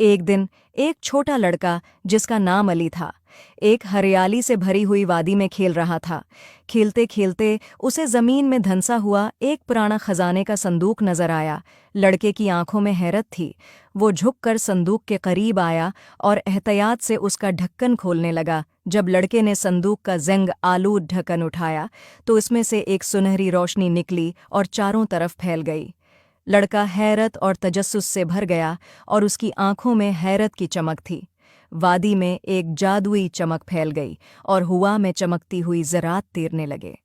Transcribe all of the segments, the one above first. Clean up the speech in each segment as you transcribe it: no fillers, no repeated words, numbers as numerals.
एक दिन एक छोटा लड़का जिसका नाम अली था, एक हरियाली से भरी हुई वादी में खेल रहा था। खेलते खेलते उसे जमीन में धंसा हुआ एक पुराना खजाने का संदूक नजर आया। लड़के की आंखों में हैरत थी। वो झुककर संदूक के करीब आया और एहतियात से उसका ढक्कन खोलने लगा। जब लड़के ने संदूक का ज़ंग आलूद ढक्कन उठाया तो इसमें से एक सुनहरी रोशनी निकली और चारों तरफ फैल गई। लड़का हैरत और तजस्सुस से भर गया और उसकी आंखों में हैरत की चमक थी। वादी में एक जादुई चमक फैल गई और हवा में चमकती हुई ज़रात तैरने लगे।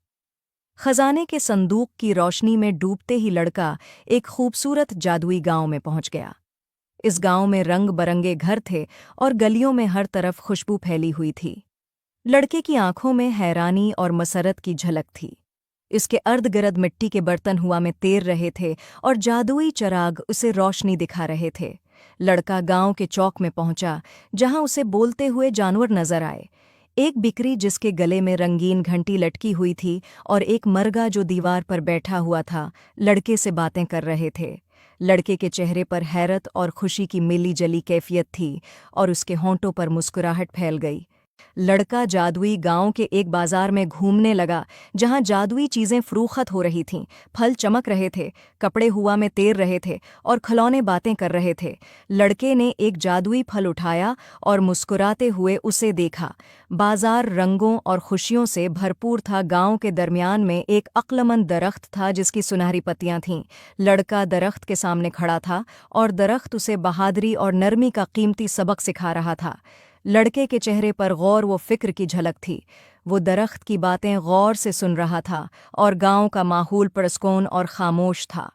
खजाने के संदूक की रोशनी में डूबते ही लड़का एक खूबसूरत जादुई गांव में पहुंच गया। इस गांव में रंग बरंगे घर थे और गलियों में हर तरफ खुशबू फैली हुई थी। लड़के की आंखों में हैरानी और मसरत की झलक थी। इसके अर्धगिर्द मिट्टी के बर्तन हवा में तैर रहे थे और जादुई चराग उसे रोशनी दिखा रहे थे। लड़का गांव के चौक में पहुंचा, जहां उसे बोलते हुए जानवर नजर आए। एक बिकरी जिसके गले में रंगीन घंटी लटकी हुई थी और एक मरगा जो दीवार पर बैठा हुआ था, लड़के से बातें कर रहे थे। लड़के के चेहरे पर हैरत और खुशी की मिली जली कैफियत थी और उसके होंठों पर मुस्कुराहट फैल गई। लड़का जादुई गांव के एक बाजार में घूमने लगा, जहां जादुई चीजें फरोख्त हो रही थीं। फल चमक रहे थे, कपड़े हवा में तैर रहे थे और खिलौने बातें कर रहे थे। लड़के ने एक जादुई फल उठाया और मुस्कुराते हुए उसे देखा। बाजार रंगों और खुशियों से भरपूर था। गांव के दरमियान में एक अक्लमंद दरख्त था जिसकी सुनहरी पत्तियां थीं। लड़का दरख्त के सामने खड़ा था और दरख्त उसे बहादुरी और नरमी का कीमती सबक सिखा रहा था। लड़के के चेहरे पर गौर व फिक्र की झलक थी। वो दरख्त की बातें गौर से सुन रहा था और गांव का माहौल पुरस्कून और खामोश था।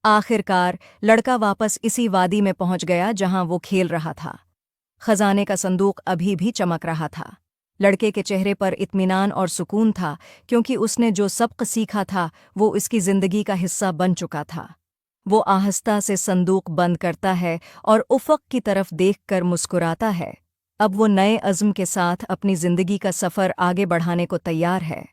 आखिरकार लड़का वापस इसी वादी में पहुंच गया जहां वो खेल रहा था। खजाने का संदूक अभी भी चमक रहा था। लड़के के चेहरे पर इत्मीनान और सुकून था, क्योंकि उसने जो सबक सीखा था वो इसकी जिंदगी का हिस्सा बन चुका था। वो आहिस्ता से संदूक बंद करता है और उफ़क़ की तरफ देखकर मुस्कुराता है। अब वो नए अज़्म के साथ अपनी ज़िंदगी का सफ़र आगे बढ़ाने को तैयार है।